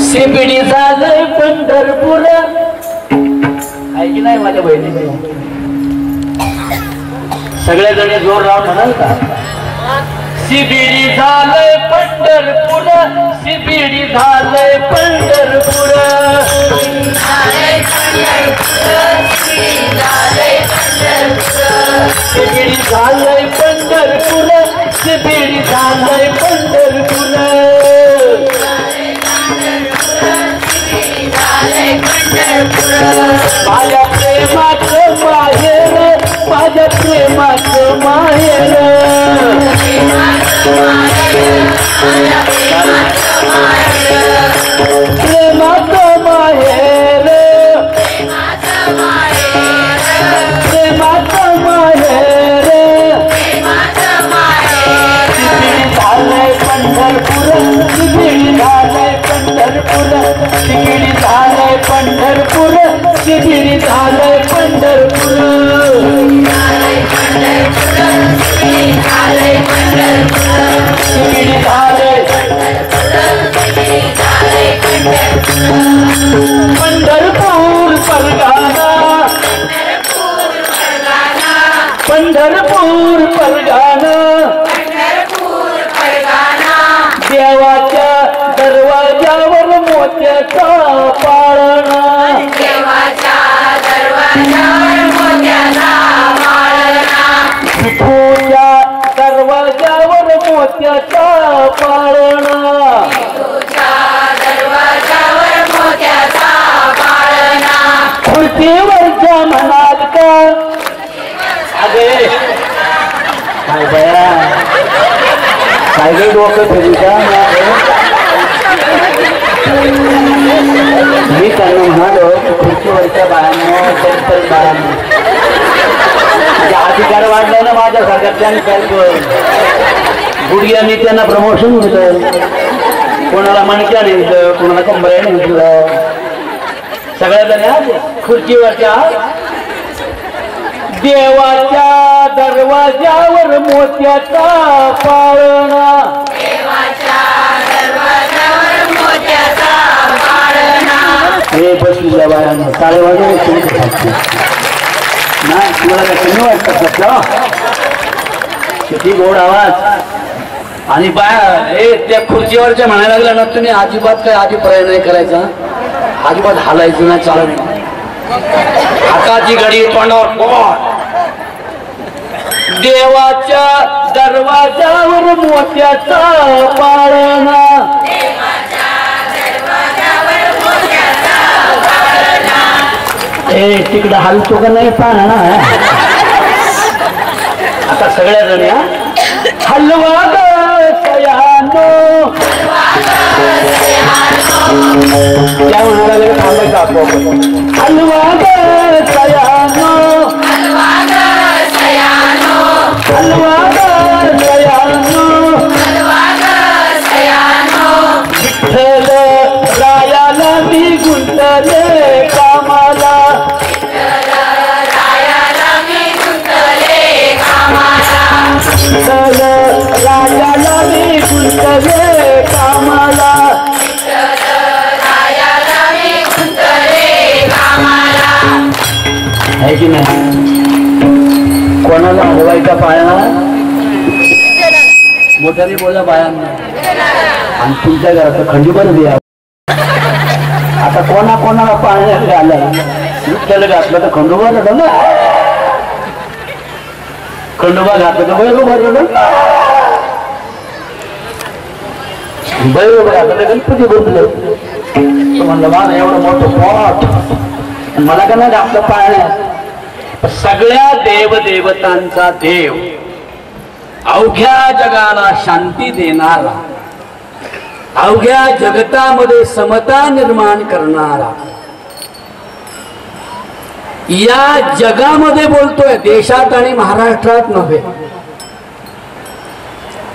CBD झालंय पंढरपूर आहे की नाही माझ्या बहिणी सगळ्या जणी जोर लावून म्हणाल का CBD झालंय पंढरपूर CBD झालंय पंढरपूर CBD झालंय पंढरपूर CBD झालंय पंढरपूर माझ्या प्रेमाचं माहेर माझ्या प्रेमाचं माहेर प्रेमाचं माहेर प्रेमाचं माहेर झालंय पंढरपूर CBD झालंय पंढरपूर CBD झालंय पंढरपूर CBD झालंय पंढरपूर CBD झालंय पंढरपूर परगाना पंढरपूर परगाना देवाच्या दरवाजावर मोत्याचा पाळणा विठूच्या दरवाजावर मोत्याचा पाळणा खुर्चीवरच्या म्हणाल का अगे काय बया काय गे डोकं फिरू का मी त्यांना म्हणालो खुर्चीवरच्या बाळांनो अधिकार वाढलाय ना माझ्या सारख्या गुडघ्याने त्यांना प्रमोशन होतं कोणाला मणक्या नेमतं कोणाला कंबऱ्या नेमलं सगळ्या जण खुर्चीवरच्या देवाच्या दरवाजावर मोत्याचा पाळणा हे बसलेल्या बाळांना टाळे वाजवून नाही तुम्हाला काय कमी वाटतं किती गोड आवाज आणि हे त्या खुर्चीवरच्या म्हणायला लागल्या ना तुम्ही अजिबात काय अभिप्राय नाही करायचा अजिबात हालायचं नाही चालत हाताची घडी तोंडावर देवाच्या दरवाजावर मोत्याचा पाळणा तिकडं हलतो का नाही पाहणा आता सगळ्या जण हलवा सयानो त्या म्हणाला थांबायचं आपोआप हलवा सयानो हलवा सयानो विठ्ठल रायाला मी गुंतले कामाला राजाला मी गुंतले कामाला आहे की नाही कोणाला हलवायचा पाळणा मोठ्याने बोला बायांना आणि तुमच्या घरात खंडीभर द्या आता कोणाला पाळण्यात आलाय विठ्ठल घातलं तर खंडोबा जातं ना खंडोबा घातलं तर बैरोबा घातलं तर गणपती बसलं म्हणलं मला एवढं मोठं पॉट मला का नाही घातलं पाळण्यात सगळ्या देवदेवतांचा देव अवघ्या जगाला शांती देणारा अवघ्या जगतामध्ये समता निर्माण करणारा या जगामध्ये बोलतोय देशात आणि महाराष्ट्रात नव्हे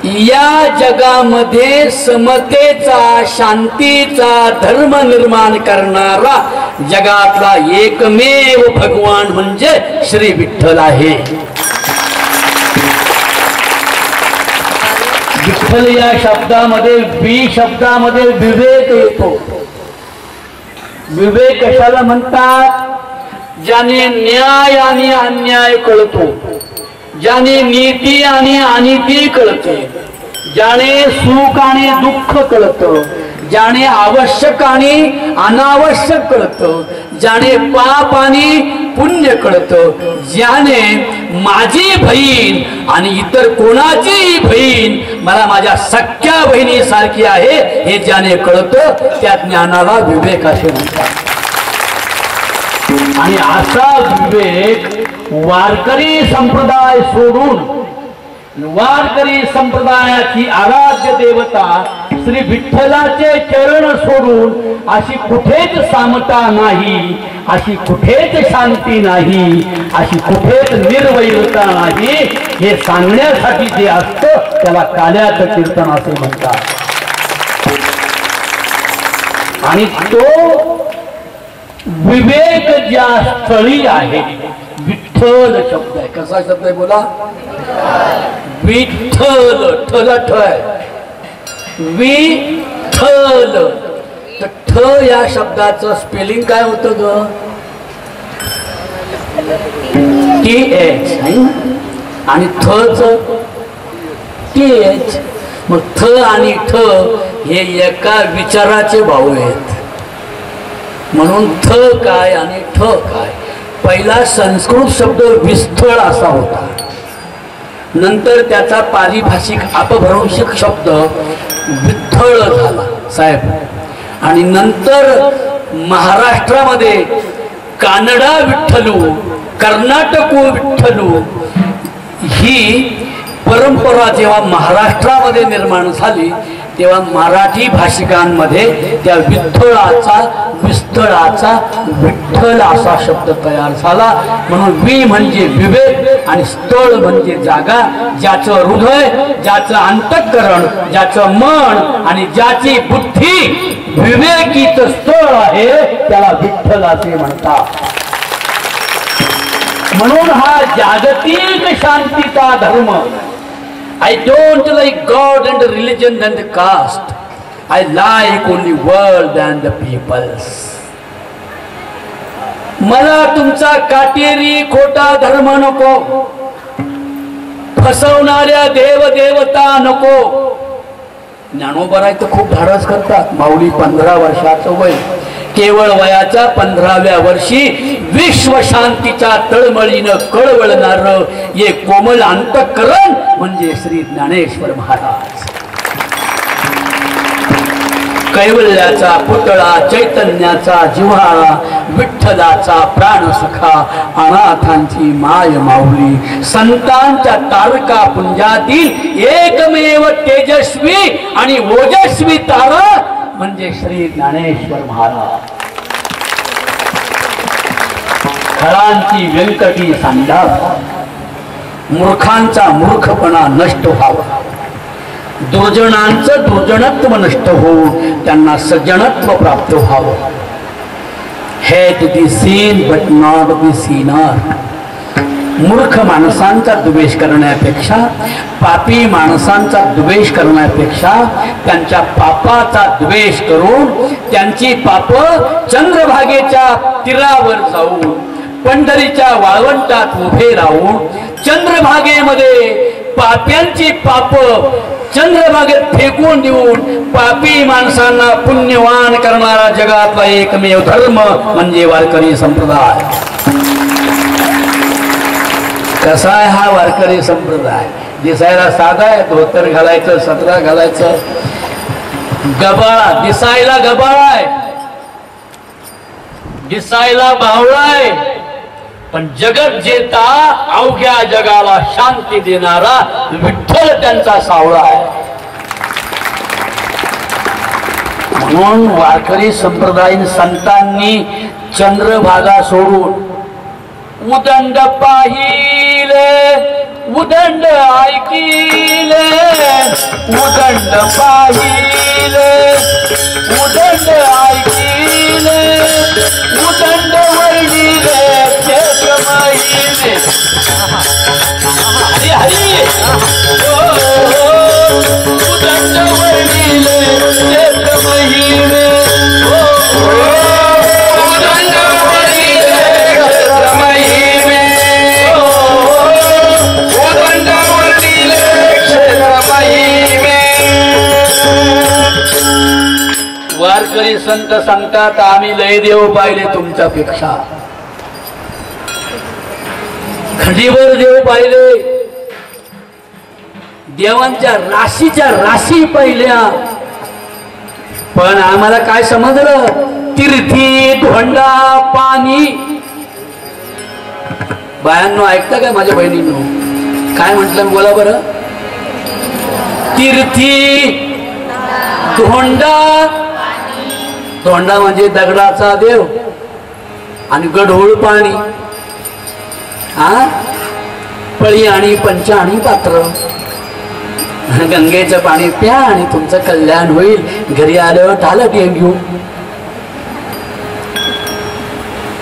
या जगामध्ये समतेचा शांतीचा धर्म निर्माण करणारा जगातला एकमेव भगवान म्हणजे श्री विठ्ठल आहे। विठ्ठल या शब्दामध्ये वि शब्दामध्ये विवेक येतो. विवेक कशाला म्हणतात? ज्याने न्याय आणि अन्याय कळतो, ज्याने नीती आणि अनिती कळते, ज्याने सुख आणि दुःख कळतं, ज्याने आवश्यक आणि अनावश्यक कळतं, ज्याने पाप आणि पुण्य कळतं, ज्याने माझी बहीण आणि इतर कोणाचीही बहीण मला माझ्या सख्या बहिणीसारखी आहे हे ज्याने कळतं त्या ज्ञानाला विवेक असे म्हणतात. आणि असा विवेक वारकरी संप्रदाय सोडून, वारकरी संप्रदायाची आराध्य देवता श्री विठ्ठलाचे चरण सोडून अशी कुठेच सामता नाही, अशी कुठेच शांती नाही, अशी कुठेच निर्वैरता नाही हे सांगण्यासाठी जे असतं त्याला काल्याचं कीर्तन असे म्हणतात. आणि तो विवेक ज्या स्थळी आहे, विठ्ठल शब्द आहे. कसा शब्द आहे बोला? विठ्ठल. ठल ठ आहे. विठ्ठल. तर ठ या शब्दाचं स्पेलिंग काय होतं ग? TH आणि थच TH. मग थ आणि ठ हे एका विचाराचे भाऊ आहेत. म्हणून थ काय आणि ठ काय? पहिला संस्कृत शब्द विस्थळ असा होता, नंतर त्याचा पारिभाषिक अपभ्रंशिक शब्द विठ्ठल झाला साहेब. आणि नंतर महाराष्ट्रामध्ये कानडा विठ्ठलू, कर्नाटको विठ्ठलू ही परंपरा जेव्हा महाराष्ट्रामध्ये निर्माण झाली तेव्हा मराठी भाषिकांमध्ये त्या विठ्ठलाचा विस्थळाचा विठ्ठल असा शब्द तयार झाला. म्हणून वि म्हणजे विवेक आणि स्थळ म्हणजे जागा. ज्याचं हृदय, ज्याचं अंतःकरण, ज्याचं मन आणि ज्याची बुद्धी विवेकीच स्थळ आहे त्याला विठ्ठल असे म्हणतात. म्हणून हा जागतिक शांतीचा धर्म. I don't like God and religion and the caste. I like only world and the peoples. मला तुमचा काटेरी खोटा धर्म नको, फसवणाऱ्या देव देवता नको. ज्ञानोबा तर खूप धाडस करतात. माऊली 15 वर्षाचं वय, केवळ वयाच्या 15व्या वर्षी विश्व शांतीच्या तळमळीनं कळवळणार हे कोमल अंतःकरण म्हणजे श्री ज्ञानेश्वर महाराज. कैवल्याचा पुतळा, चैतन्याचा जिव्हाळा, विठ्ठलाचा प्राणसखा, अनाथांची माय माऊली, संतांच्या तारका पुंजातील एकमेव तेजस्वी आणि ओजस्वी तारा म्हणजे श्री ज्ञानेश्वर महाराज. खळांची व्यंकटी सांडावा, मूर्खांचा मूर्खपणा नष्ट व्हावा, दुर्जनांचं दुर्जनत्व नष्ट होऊन त्यांना सज्जनत्व प्राप्त व्हावं. Had the seen but not the seener. मूर्ख माणसांचा द्वेष करण्यापेक्षा, पापी माणसांचा द्वेष करण्यापेक्षा त्यांच्या पापाचा द्वेष करून त्यांची पाप चंद्रभागेच्या तीरावर जाऊन, पंढरीच्या वाळवंटात उभे राहून चंद्रभागेमध्ये पाप्यांची पाप चंद्रभागेत फेकून देऊन पापी माणसांना पुण्यवान करणारा जगातला एकमेव धर्म म्हणजे वारकरी संप्रदाय. कसा आहे हा वारकरी संप्रदाय? दिसायला साधा आहे, धोतर घालायचं, सतरा घालायचं, गबाळा दिसायला गबाळा आहे, दिसायला बावळा आहे, पण जगत जेता अवघ्या जगाला शांती देणारा विठ्ठल त्यांचा सावळा आहे. म्हणून वारकरी संप्रदायीन संतांनी चंद्रभागा सोडून उदंड पाहिले, उदंड ऐकिले, उदंड पाहिले, उदंड ऐकिले, उदंड वळिले, हरी हरी. वारकरी संत सांगतात आम्ही लय देव पाहिले तुमच्यापेक्षा, खडीवर देव पाहिले, देवांच्या राशीच्या राशी पाहिल्या, पण आम्हाला काय समजलं, तीर्थी धोंडा पाणी. बायांनो ऐकता काय माझ्या बहिणींनो, काय म्हटलं बोला बरं. तीर्थी धोंडा, धोंडा म्हणजे दगडाचा देव, आणि गढूळ पाणी, पळी आणि पंच आणि पात्र. गंगेचं पाणी प्या आणि तुमचं कल्याण होईल, घरी आल्यावर झालं डेंग्यू.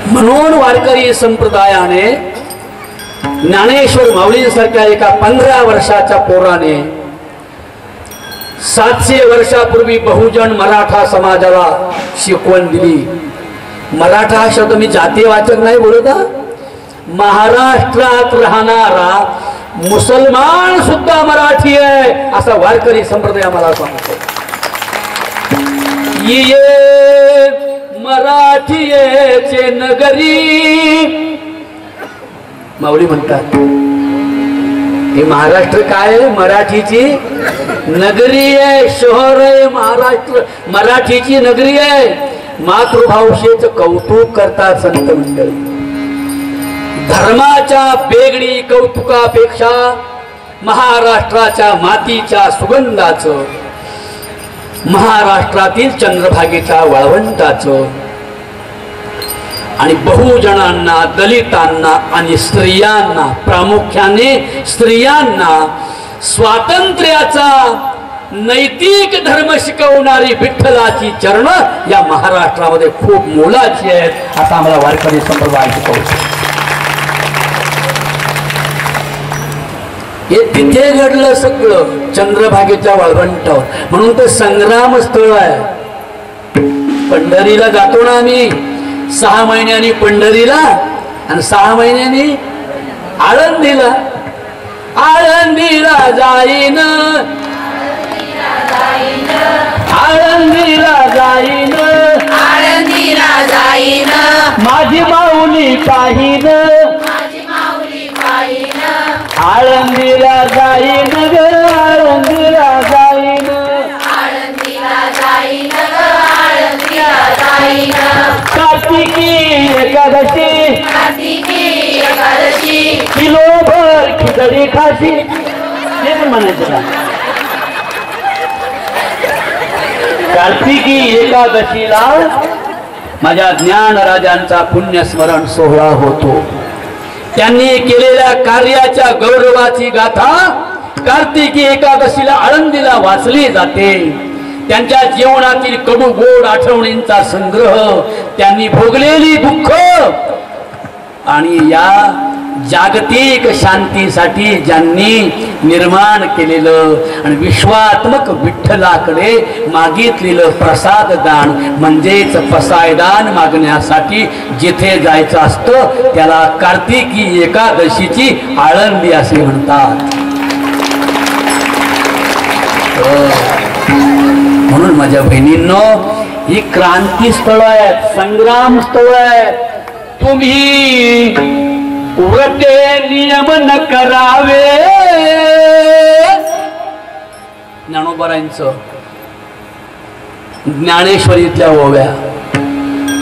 म्हणून वारकरी संप्रदायाने ज्ञानेश्वर माऊलींसारख्या एका 15 वर्षाच्या पोराने 700 वर्षापूर्वी बहुजन मराठा समाजाला शिकवण दिली. मराठा हा शब्द मी जातीयवाचक नाही बोलत, महाराष्ट्रात राहणारा मुसलमान सुद्धा मराठी आहे असा वारकरी संप्रदाय आम्हाला सांगतो. ये मराठीचे नगरी, माऊली म्हणतात हे महाराष्ट्र काय आहे, मराठीची नगरी आहे, शहर आहे महाराष्ट्र, मराठीची नगरी आहे. मातृभाषेचं कौतुक करतात संत मंडळी. धर्माच्या बेगडी कौतुकापेक्षा महाराष्ट्राच्या मातीच्या सुगंधाचं, महाराष्ट्रातील चंद्रभागेच्या वाळवंटाचं आणि बहुजनांना, दलितांना आणि स्त्रियांना, प्रामुख्याने स्त्रियांना स्वातंत्र्याचा नैतिक धर्म शिकवणारी विठ्ठलाची चरण या महाराष्ट्रामध्ये खूप मोलाची आहेत असं आम्हाला वारकरी संप्रदाय शिकवतो. हे तिथे घडलं सगळं चंद्रभागेच्या वाळवंटावर, म्हणून ते संग्राम स्थळ आहे. पंढरीला जातो ना आम्ही 6 महिन्यांनी पंढरीला आणि 6 महिन्यांनी आळंदीला. आळंदीला जाईन, आळंदीला जाईन, आळंदीला जाईन, माझी माऊली पाहिन, आळंदीला जाईन ग, आळंदीला जाईन, आळंदीला जाईन, आळंदीला जाईन. कार्तिकी एकादशी, कार्तिकी एकादशी, किलोभर खिचडी खाशी, हे पण म्हणायचं का. कार्तिकी एकादशीला माझ्या ज्ञानराजांचा पुण्यस्मरण सोहळा होतो. त्यांनी केलेल्या कार्याच्या गौरवाची गाथा कार्तिकी एकादशीला आळंदीला वाचली जाते. त्यांच्या जीवनातील कडू गोड आठवणींचा संग्रह, त्यांनी भोगलेली दुःख आणि या जागतिक शांतीसाठी ज्यांनी निर्माण केलेलं आणि विश्वात्मक विठ्ठलाकडे मागितलेलं प्रसाद दान म्हणजेच पसायदान मागण्यासाठी जिथे जायचं असतं त्याला कार्तिकी एकादशीची आळंदी असे म्हणतात. म्हणून माझ्या बहिणींनो, ही क्रांती स्थळ आहेत, संग्राम स्थळ आहेत. तुम्ही व्रते नियम न करावे, ज्ञानोबारांचं ज्ञानेश्वरीतल्या ओव्या.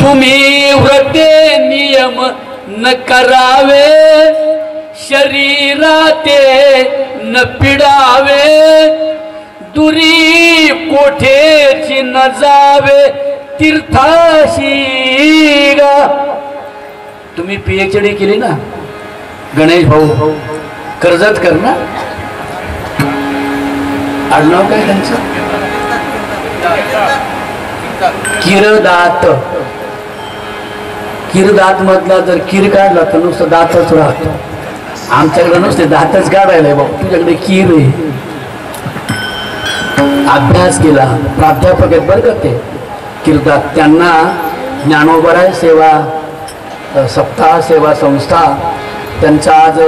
तुम्ही व्रते नियम न करावे, शरीराते न पिडावे, दुरी कोठेची न जावे तीर्थाशी. तुम्ही PhD केली ना गणेश भाऊ कर्जतकर ना, आडनाव काय त्यांचं, किरदात. किरदात मधला जर किर काढला तर नुसतं दातच राहतो. आमच्याकडे नुसते दातच काढायला भाऊ, तुझ्याकडे किर आहे. अभ्यास केला, प्राध्यापक आहेत बरं का ते कीर्तात, त्यांना ज्ञानोबराय सेवा सप्ताह सेवा संस्था त्यांचा आज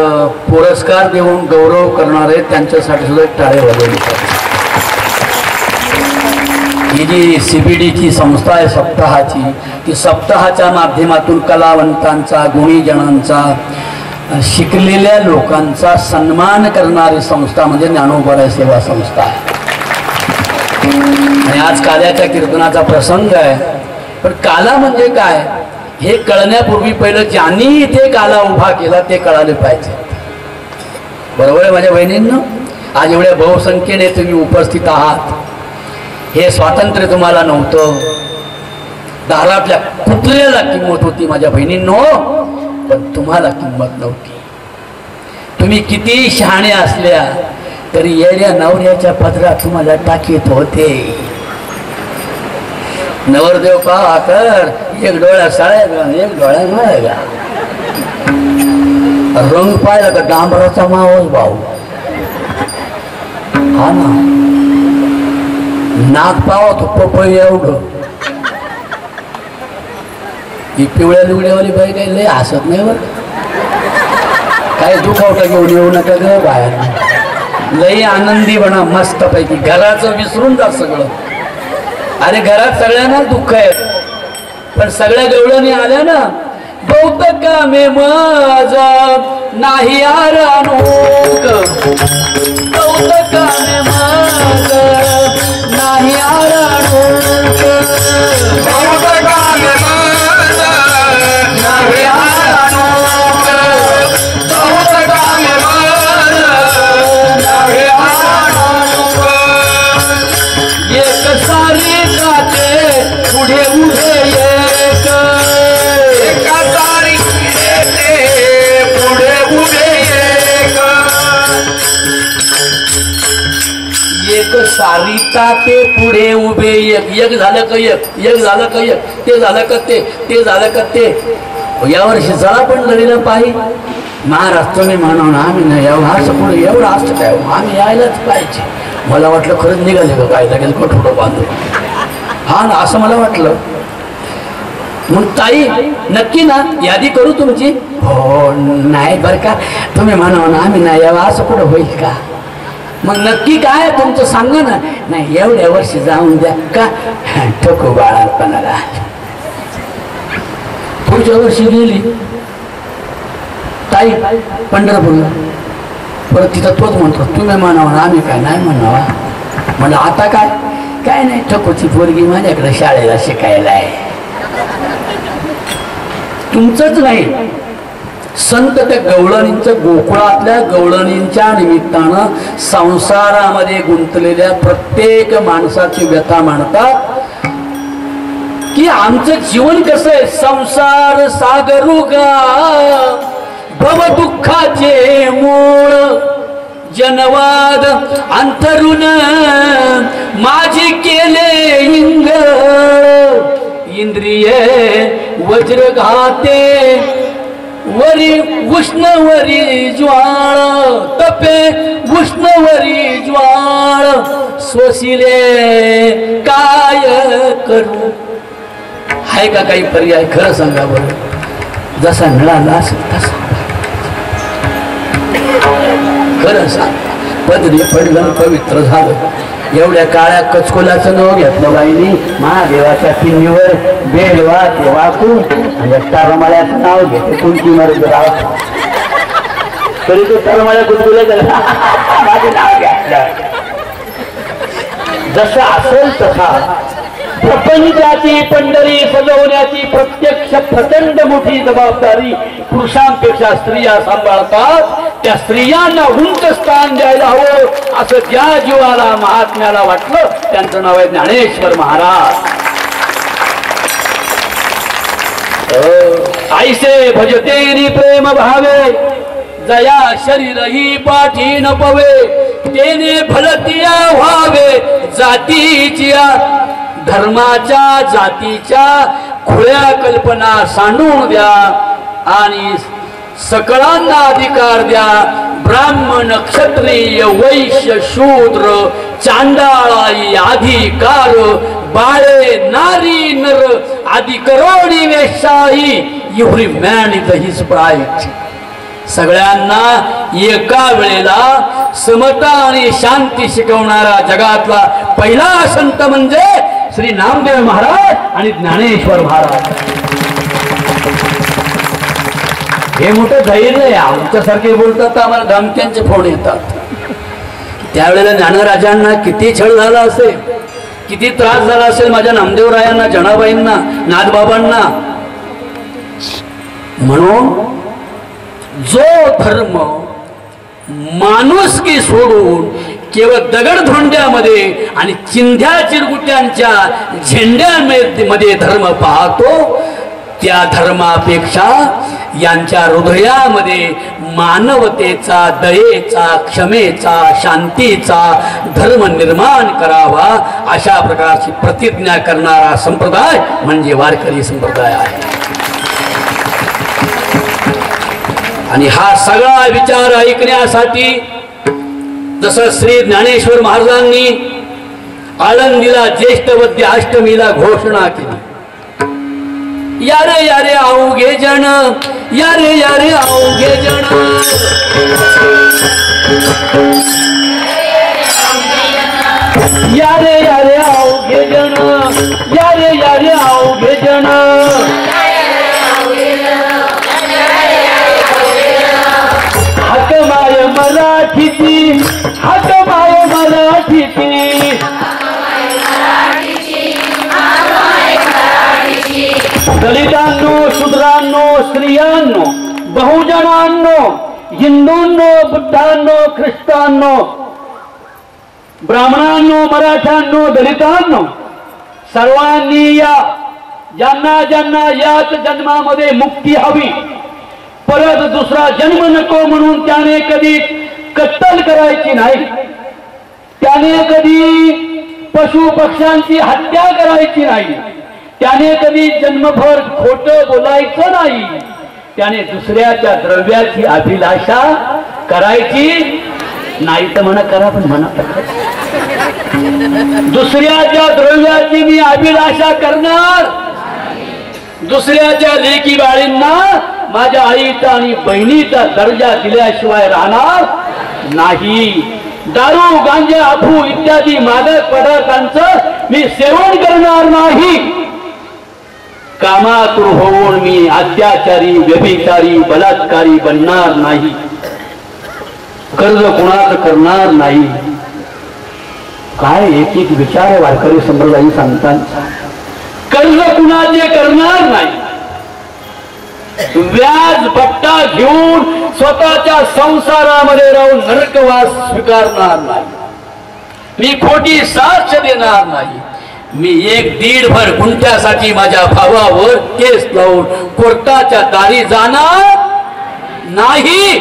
पुरस्कार देऊन गौरव करणार आहे, त्यांच्यासाठी सुद्धा एक टाळे वाजवली. ही जी CBDची संस्था आहे सप्ताहाची, ती सप्ताहाच्या माध्यमातून कलावंतांचा, गुणीजनांचा, शिकलेल्या लोकांचा सन्मान करणारी संस्था म्हणजे ज्ञानोबराय सेवा संस्था आहे. आणि आज काल्याच्या कीर्तनाचा प्रसंग आहे. पण काला म्हणजे काय हे कळण्यापूर्वी पहिलं ज्यांनी इथे काला उभा केला ते कळाले पाहिजे. बरोबर आहे माझ्या बहिणींनो. आज एवढ्या बहुसंख्येने तुम्ही उपस्थित आहात. हे स्वातंत्र्य तुम्हाला नव्हतं, दारातल्या कुत्र्याला किंमत होती माझ्या बहिणींनो, पण तुम्हाला किंमत नव्हती. तुम्ही किती शहाणे असल्या तरी येड्या नवऱ्याच्या पदरात तुम्हाला टाकीत होते. नवरदेव पहा तर एक डोळ्या साळ्या एक डोळ्या माळ्या, रंग पाहिला तर डांबराचा मावस भाऊ, हा ना, नाक पावा तो पपई एवढं. ही पिवळ्या लुगड्यावाली बाई काही लय हसत नाही बरं, काही दुखावटा घेऊन येऊ नका ग बाहेर. लई आनंदी बना मस्त पैकी, घराचं विसरून जा सगळं. अरे घरात सगळ्यांना दुःख आहेत, पण सगळ्या गवळणी आल्या ना, बहुत कामे माझा नाही आरानोक, बहुत कामे माझा नाही आरानोक, बहुत कामे माझा नाही आरानोक, बहुत कामे माझा नाही आरानोक. एक सारी काते पुढे उभे एक, एका सारी पुढे उभे एक सारिता ते पुढे उभे एक. एक झालं का एक, एक झालं का एक, ते झालं का ते झालं का ते. यावर्षी चला पण लढीला पाहिजे. महाराष्ट्राने म्हणून आम्ही नाही यावं असं पुढे एवढं असतं काय, आम्ही यायलाच पाहिजे. मला वाटलं खरंच निघाले का काय, लगेच कठोडं बांधून, हा ना असं मला वाटलं. मग ताई नक्की ना यादी करू तुमची? हो नाही बरं का, तुम्ही म्हणून आम्ही नाही यावं असं पुढं होईल का? मग नक्की काय तुमचं सांगा ना. नाही एवढ्या वर्षी जाऊन द्या का, ठोको बाळापणाला. पुढच्या वर्षी गेली ताई पंढरपूरला, परत तिथं तोच म्हणतो तुम्ही म्हणावं आम्ही काय नाही म्हणावा. म्हणलं आता काय, काय नाही ठकोची पोरगी माझ्याकडे शाळेला शिकायला आहे. तुमचंच नाही, संत त्या गवळणींचं, गोकुळातल्या गवळणींच्या निमित्तानं संसारामध्ये गुंतलेल्या प्रत्येक माणसाची व्यथा मांडतात की आमचं जीवन कसं आहे. संसार सागरुगा भव दुःखाचे मूळ, जनवाद अंतरुण माझी केले इंग, इंद्रिय वज्र घाते वरी उष्णवरी ज्वाळ, तपे उष्णवरी ज्वाळ, स्वशिले काय करू. आहे का काही पर्याय? खरं सांगा बरं. जसा मिळाला असेल तसा खरं सांग. पदरी पडलं पवित्र झालं. एवढ्या काळ्या कचकोलाचं नाव घेतलं बाईनी, महादेवाच्या पिंडीवर बेलवा ते वाकून तरमाळ्याचं नाव घेते. कोणती मर्द राव तरी तो तरमाळ्या कुचकुल्या माझं नाव घेतलं. जसं असेल तसा प्रपंचाची पंढरी सजवण्याची प्रत्यक्ष प्रचंड मोठी जबाबदारी पुरुषांपेक्षा स्त्रिया सांभाळतात. त्या स्त्रियांना उंच स्थान द्यायला हवं असं ज्या जीवाला महात्म्याला वाटलं त्यांचं नाव आहे ज्ञानेश्वर महाराज. आईसे भजतेनी प्रेम भावे, जया शरीर ही पाठी न पवे, तेने भलतिया व्हावे जातीच्या धर्माच्या जातीच्या खुळ्या कल्पना सांडून द्या आणि सकळांना अधिकार द्या. ब्राह्मण क्षत्रिय वैश्य शूद्र चांडाळाई अधिकार बाळे नारी नर आदि करोडी वेशाई every man is his pride. सगळ्यांना एका वेळेला समता आणि शांती शिकवणारा जगातला पहिला संत म्हणजे श्री नामदेव महाराज आणि ज्ञानेश्वर महाराज. हे मोठं धैर्य आहे. आमच्यासारखे बोलतात तर आम्हाला धमक्यांचे फोन येतात. त्यावेळेला ज्ञानराजांना किती छळ झाला असेल, किती त्रास झाला असेल माझ्या नामदेवरायांना, जनाबाईंना, नाथबाबांना. म्हणून जो धर्म माणुसकी सोडून केवळ दगडधोंड्यामध्ये आणि चिंध्या चिरगुट्यांच्या झेंड्यामध्ये धर्म पाहतो, त्या धर्मापेक्षा यांच्या हृदयामध्ये मानवतेचा, दयेचा, क्षमेचा, शांतीचा धर्म निर्माण करावा अशा प्रकारची प्रतिज्ञा करणारा संप्रदाय म्हणजे वारकरी संप्रदाय आहे. आणि हा सगळा विचार ऐकण्यासाठी जसं श्री ज्ञानेश्वर महाराजांनी आळंदीला ज्येष्ठवद्य अष्टमीला घोषणा केली, यारे यारे अवघे जण, यारे यारे अवघे जण, यारे यारे अवघे जण, यारे यारे अवघे जण, हाक माय मराठीची, हाक माय मराठीची, दलितांनो, शूद्रांनो, स्त्रियांनो, बहुजनांनो, हिंदूंनो, बुद्धांनो, ख्रिस्तांनो, ब्राह्मणांनो, मराठ्यांनो, दलितांनो, सर्वांनी या ज्यांना ज्यांना याच जन्मामध्ये मुक्ती हवी, परत दुसरा जन्म नको म्हणून त्याने कधी कत्तल करायची नाही, त्याने कधी पशु पक्ष्यांची हत्या करायची नाही, त्याने कधी जन्मभर खोटं बोलायचं नाही, त्याने दुसऱ्याच्या द्रव्याची अभिलाषा करायची नाही. तर म्हणा करा, पण म्हणा दुसऱ्याच्या द्रव्याची मी अभिलाषा करणार, दुसऱ्याच्या लेकी बाळींना माझ्या आईचा आणि बहिणीचा दर्जा दिल्याशिवाय राहणार नाही. दारू, गांजा, अफू इत्यादी मादक पदार्थांचं मी सेवन करणार नाही. कामातुर होऊन मी अत्याचारी, व्यभिचारी, बलात्कारी बनणार नाही. कर्ज कुणाचं करणार नाही. काय एक एक विचार आहे वारकरी संप्रदायी सांगतात. कर्ज कुणाचे करणार नाही. व्याज भट्टा घेऊन स्वतःच्या संसारामध्ये राहून नरकवास स्वीकारणार नाही. मी खोटी साक्ष देणार नाही. मी 1-1.5 गुंठ्यासाठी माझ्या भावावर केस लावून कोर्टाच्या दारी जाणार नाही.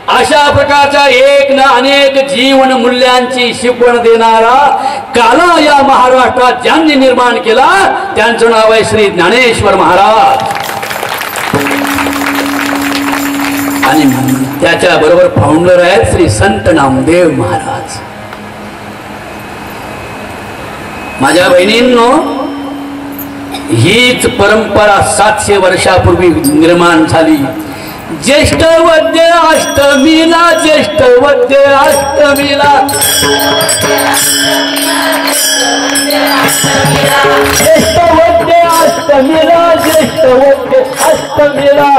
अशा प्रकारच्या एक ना अनेक जीवन मूल्यांची शिकवण देणारा काला या महाराष्ट्रात ज्यांनी निर्माण केला त्यांचं नाव आहे श्री ज्ञानेश्वर महाराज. आणि त्याच्या बरोबर फाउंडर आहेत श्री संत नामदेव महाराज. माझ्या बहिणींनो, हीच परंपरा 700 वर्षापूर्वी निर्माण झाली. ज्येष्ठ वद्य अष्टमीला, ज्येष्ठ वद्य अष्टमीला, ज्येष्ठ वद्य अष्टमीला, ज्येष्ठ वद्य अष्टमीला,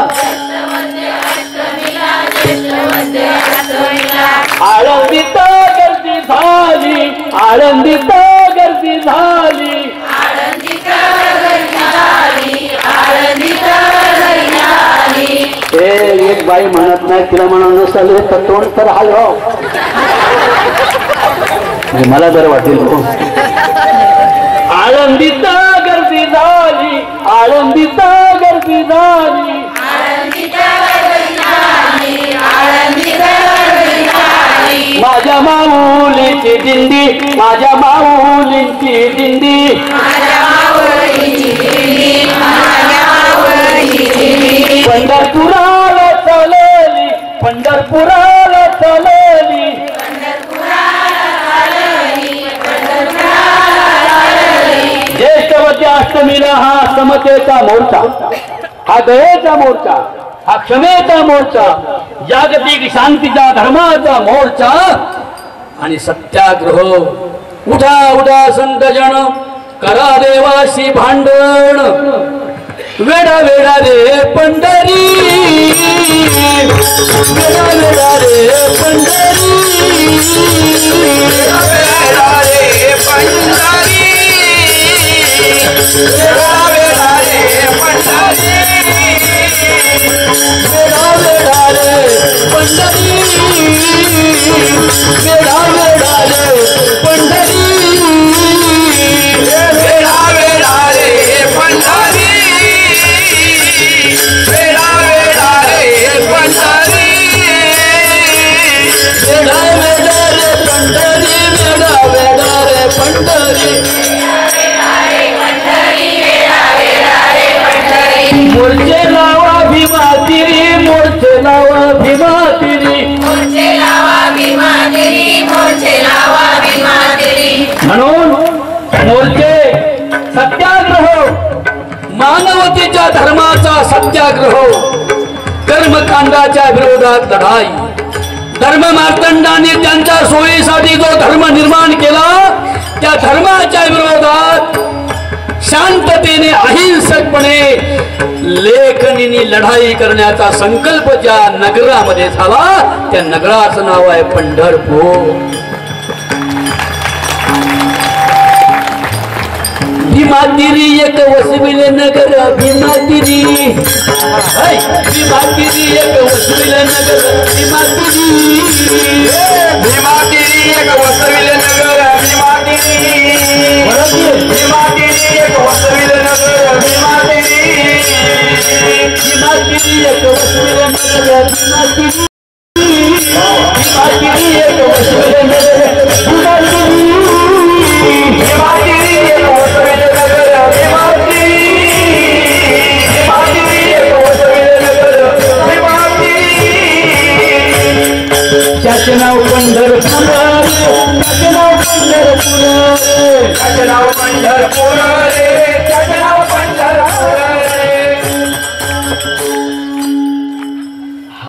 आळंदीत गर्दी झाली, आळंदीत गर्दी झाली, एक बाई म्हणत नाही, तिला म्हणून चालू तर तोंड तर हलव, मला जर वाटेल. आळंदीत गर्दी झाली, आळंदीत गर्दी झाली, माझ्या माऊलीची दिंडी, माझ्या माऊलींची दिंडी, पंढरपुराला चालली, पंढरपुराला चालली, समतेचा मोर्चा, हा दयेचा मोर्चा, हा क्षमेचा मोर्चा, जागतिक शांतीचा धर्माचा मोर्चा आणि सत्याग्रह. उठा उठा संत जन, करा देवाशी भांडण, वेडा वेडा रे पंढरी, वेडा वेडा रे पंढरी, वेडा रे पंढरी, वेडा वेडा रे पंढरी, वेडा वेडा रे पंढरी, वेडा वेडा रे पंढरी, वेडा वेडा रे पंढरी, वेडा वेडा रे पंढरी, वेडा वेडा रे पंढरी, वेडा वेडा रे पंढरी. मोर्चे लावा भीमा तिरी, मोर्चे लावा भीमा तिरी. मोर्चे लावा भीमा तिरी, मोर्चे लावा भीमा तिरी. म्हणून मोर्चे सत्याग्रह, मानवतेच्या धर्माचा सत्याग्रह, कर्मकांडाच्या विरोधात लढाई. धर्म मार्तंडाने त्यांच्या सोयीसाठी जो धर्म निर्माण केला, त्या धर्माच्या विरोधात शांततेने अहिंसकपणे लेखनीने लढाई करण्याचा संकल्प ज्या नगरामध्ये झाला, त्या नगराचं नाव आहे पंढरपूर. भीमातिरी एक वसविले नगर, भीमातिरी, भीमातिरी एक वसविले नगर, भीमातिरी, भीमातिरी एक वसविले नगर, भीमातिरी, भीमातिरी एक वसविले नगर, भीमातिरी, भीमातिरी एक वसविले नगर, भीमातिरी, भीमातिरी एक वसविले नगर, भीमातिरी, भीमातिरी एक वसविले नगर, भीमातिरी, भीमातिरी एक वसविले नगर, भीमातिरी. त्याचे नाव पंढरपूर, त्याचे नाव पंढरपूर, त्याचे नाव पंढरपूर रे,